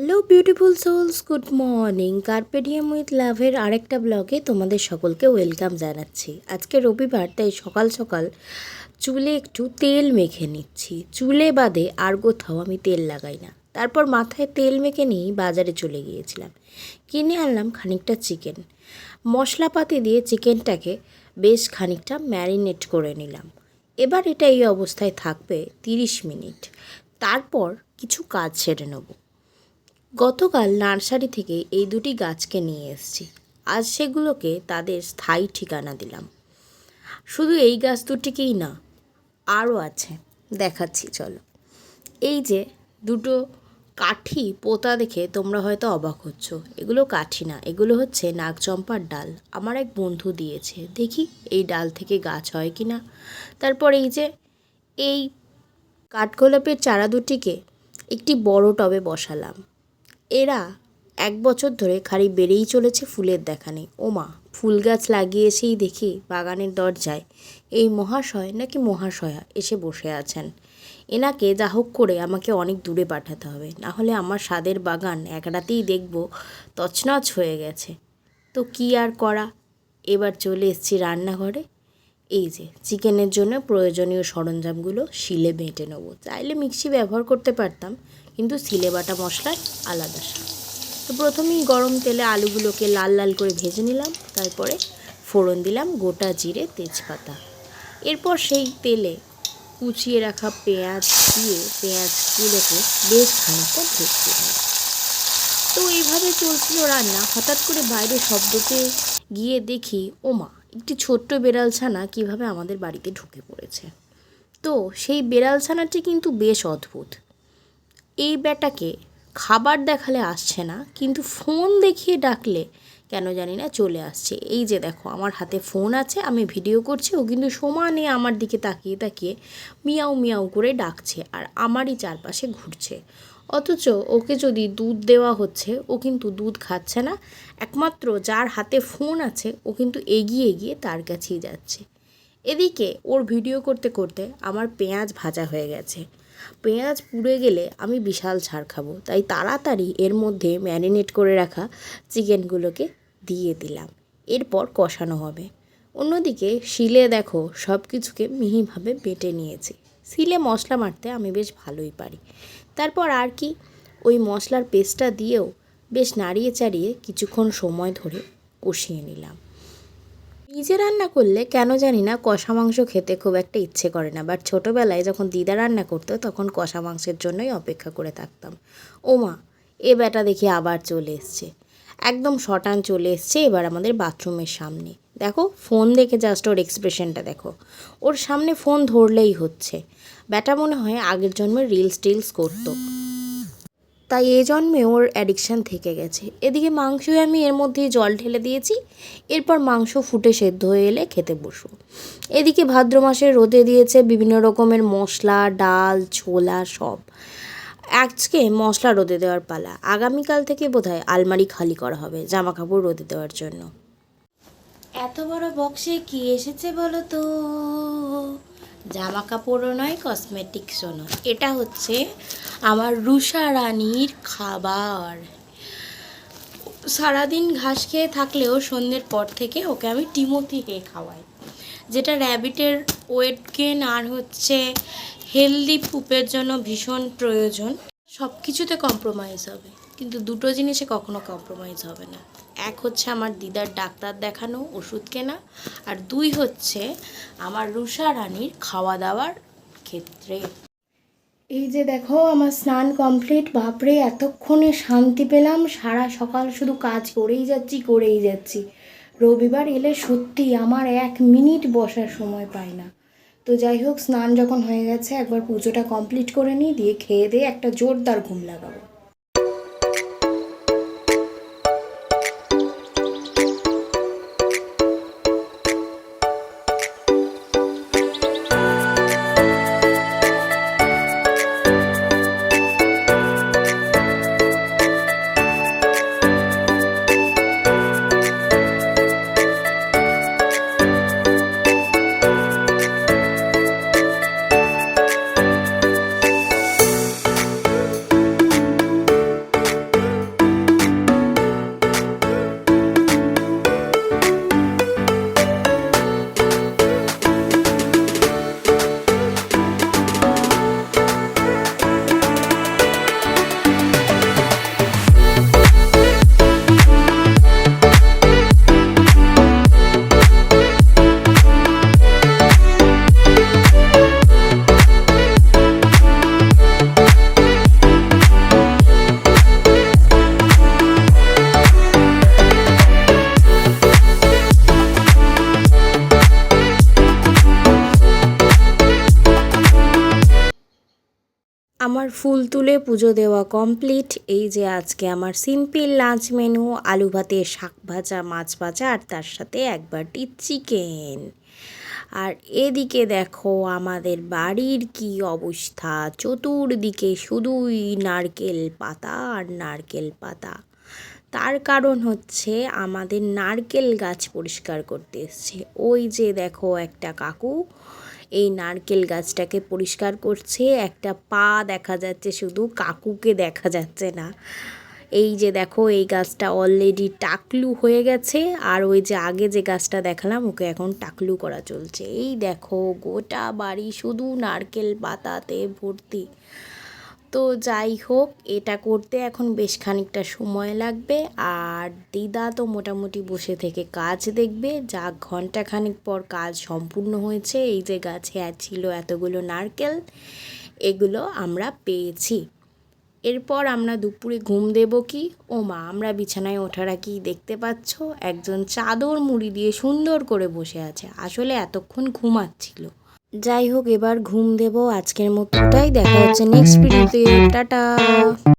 Hello beautiful souls, good morning. Carpe diem with লাভের আরেকটা ব্লগে তোমাদের সকলকে ওয়েলকাম জানাচ্ছি। আজকে রবিবার, তাই সকাল সকাল চুলে একটু তেল মেখে নিচ্ছি। চুলে বাদে আর কোথাও আমি তেল লাগাই না। তারপর মাথায় তেল মেখে নিয়েই বাজারে চলে গিয়েছিলাম। কিনে আনলাম খানিকটা চিকেন। মশলাপাতি দিয়ে চিকেনটাকে বেশ খানিকটা ম্যারিনেট করে নিলাম। এবার এটা এই অবস্থায় থাকবে 30 মিনিট। তারপর কিছু কাজ সেরে নেব। গতকাল নার্সারি থেকে এই দুটি গাছকে নিয়ে এসেছি। আজ সেগুলোকে তাদের স্থায়ী ঠিকানা দিলাম। শুধু এই গাছ দুটিকেই না, আরও আছে, দেখাচ্ছি চলো। এই যে দুটো কাঠি পোতা দেখে তোমরা হয়তো অবাক হচ্ছ। এগুলো কাঠি না, এগুলো হচ্ছে নাগচম্পার ডাল। আমার এক বন্ধু দিয়েছে, দেখি এই ডাল থেকে গাছ হয় কি না। তারপর এই কাঠগোলাপের চারা দুটিকে একটি বড় টবে বসালাম। এরা 1 বছর ধরে খালি বেড়েই চলেছে, ফুলের দেখা নেই। ওমা, ফুল গাছ লাগিয়েছেই দেখি বাগানের দরজায় এই মহাশয় নাকি মহাশয়া এসে বসে আছেন। এনাকে যা হোক করে আমাকে অনেক দূরে পাঠাতে হবে, না হলে আমার স্বাদের বাগান এক রাতেই দেখব তছনছ হয়ে গেছে। তো কি আর করা, এবার চলে এসেছি রান্নাঘরে। এই যে চিকেনের জন্য প্রয়োজনীয় সরঞ্জামগুলো শিলে বেটে নেবো। চাইলে মিক্সি ব্যবহার করতে পারতাম, কিন্তু শিলে বাটা মশলার আলাদা স্বাদ। তো প্রথমেই গরম তেলে আলুগুলোকে লাল লাল করে ভেজে নিলাম। তারপরে ফোড়ন দিলাম গোটা জিরে, তেজপাতা। এরপর সেই তেলে কুচিয়ে রাখা পেঁয়াজ দিয়ে পেঁয়াজগুলোকে বেশ খানিকটা ভেজে দিলাম। তো এইভাবে চলছিল রান্না। হঠাৎ করে বাইরে শব্দতে গিয়ে দেখি, ওমা, একটি ছোট্ট বেড়াল ছানা কীভাবে আমাদের বাড়িতে ঢুকে পড়েছে। তো সেই বেড়াল ছানাটি কিন্তু বেশ অদ্ভুত। এই ব্যাটাকে খাবার দেখালে আসছে না, কিন্তু ফোন দেখিয়ে ডাকলে কেন জানি না চলে আসছে। এই যে দেখো, আমার হাতে ফোন আছে, আমি ভিডিও করছি, ও কিন্তু সমানে আমার দিকে তাকিয়ে তাকিয়ে মিয়াও মিয়াও করে ডাকছে আর আমারই চারপাশে ঘুরছে। অথচ ওকে যদি দুধ দেওয়া হচ্ছে, ও কিন্তু দুধ খাচ্ছে না। একমাত্র যার হাতে ফোন আছে, ও কিন্তু এগিয়ে এগিয়ে তার কাছেই যাচ্ছে। এদিকে ওর ভিডিও করতে করতে আমার পেঁয়াজ ভাজা হয়ে গেছে। পেঁয়াজ পুড়ে গেলে আমি বিশাল ছাড় খাবো, তাই তাড়াতাড়ি এর মধ্যে ম্যারিনেট করে রাখা চিকেনগুলোকে দিয়ে দিলাম। এরপর কষানো হবে। অন্যদিকে শিলে দেখো সব কিছুকে মিহিভাবে বেটে নিয়েছি। শিলে মশলা মারতে আমি বেশ ভালোই পারি। তারপর আর কি, ওই মশলার পেস্টটা দিয়েও বেশ নাড়িয়ে চাড়িয়ে কিছুক্ষণ সময় ধরে কষিয়ে নিলাম। নিজে রান্না করলে কেন জানি না কষা মাংস খেতে খুব একটা ইচ্ছে করে না, বাট ছোটোবেলায় যখন দিদা রান্না করতো তখন কষা মাংসের জন্যই অপেক্ষা করে থাকতাম। ওমা, এ ব্যাটা দেখি আবার চলে এসছে, একদম শটান চলে এসছে এবার আমাদের বাথরুমের সামনে। দেখো, ফোন দেখে জাস্ট ওর এক্সপ্রেশনটা দেখো। ওর সামনে ফোন ধরলেই হচ্ছে। ব্যাটা মনে হয় আগের জন্মে রিলস টিলস করতো, তাই এই জন্মে ওর অ্যাডিকশান থেকে গেছে। এদিকে মাংসই আমি এর মধ্যেই জল ঢেলে দিয়েছি। এরপর মাংস ফুটে সেদ্ধ হয়ে এলে খেতে বসবো। এদিকে ভাদ্র মাসে রোদে দিয়েছে বিভিন্ন রকমের মশলা, ডাল, ছোলা সব। আজকে মশলা রোদে দেওয়ার পালা। আগামীকাল থেকে বোধহয় আলমারি খালি করা হবে জামা কাপড় রোদে দেওয়ার জন্য। এত বড় বক্সে কি এসেছে বলো তো? জামা কাপড়ও নয়, কসমেটিক্সও নয়, এটা হচ্ছে আমার রুষা রানীর খাবার। সারাদিন ঘাস খেয়ে থাকলেও সন্ধ্যের পর থেকে ওকে আমি টিমোথি খেয়ে খাওয়াই, যেটা র্যাবিটের ওয়েট গেন আর হচ্ছে হেলদি পুপের জন্য ভীষণ প্রয়োজন। সব কিছুতে কম্প্রোমাইজ হবে, কিন্তু দুটো জিনিসে কখনো কম্প্রোমাইজ হবে না। এক হচ্ছে আমার দিদার ডাক্তার দেখানো, ওষুধ কেনা, আর 2 হচ্ছে আমার রুষা রানীর খাওয়া দাওয়ার ক্ষেত্রে। এই যে দেখো, আমার স্নান কমপ্লিট। বাপরে, এতক্ষণে শান্তি পেলাম। সারা সকাল শুধু কাজ করেই যাচ্ছি। রবিবার এলে সত্যি আমার 1 মিনিট বসার সময় পাই না। তো যাই হোক, স্নান যখন হয়ে গেছে, একবার পুজোটা কমপ্লিট করে নিই, দিয়ে খেয়ে দিয়ে একটা জোরদার ঘুম লাগাবো। আমার ফুল তুলে পুজো দেওয়া কমপ্লিট। এই যে আজকে আমার সিম্পল লাঞ্চ মেনু, আলু ভাতে, শাক ভাজা, মাছ ভাজা আর তার সাথে এক বাটি চিকেন। আর এদিকে দেখো আমাদের বাড়ির কি অবস্থা, চতুর্দিকে শুধুই নারকেল পাতা আর নারকেল পাতা। তার কারণ হচ্ছে আমাদের নারকেল গাছ পরিষ্কার করতে এসছে। ওই যে দেখো একটা কাকু এই নারকেল গাছটাকে পরিষ্কার করছে, একটা পা দেখা যাচ্ছে শুধু, কাকুকে দেখা যাচ্ছে না। এই যে দেখো এই গাছটা অলরেডি টাকলু হয়ে গেছে, আর ওই যে আগে যে গাছটা দেখালাম ওকে এখন টাকলু করা চলছে। এই দেখো গোটা বাড়ি শুধু নারকেল পাতাতে ভর্তি। তো যাই হোক, এটা করতে এখন বেশ খানিকটা সময় লাগবে, আর দিদা তো মোটামুটি বসে থেকে কাজ দেখবে। যা ঘন্টাখানিক পর কাজ সম্পূর্ণ হয়েছে। এই যে গাছে ছিল এতগুলো নারকেল, এগুলো আমরা পেয়েছি। এরপর আমরা দুপুরে ঘুম দেব কি, ও মা, আমরা বিছানায় ওঠার আগেই দেখতে পাচ্ছ একজন চাদর মুড়ি দিয়ে সুন্দর করে বসে আছে, আসলে এতক্ষণ ঘুমাচ্ছিল। যাই হোক, এবার ঘুম দেব। আজকের মতো এটাই, দেখা হচ্ছে নেক্সট ভিডিওতে। টাটা।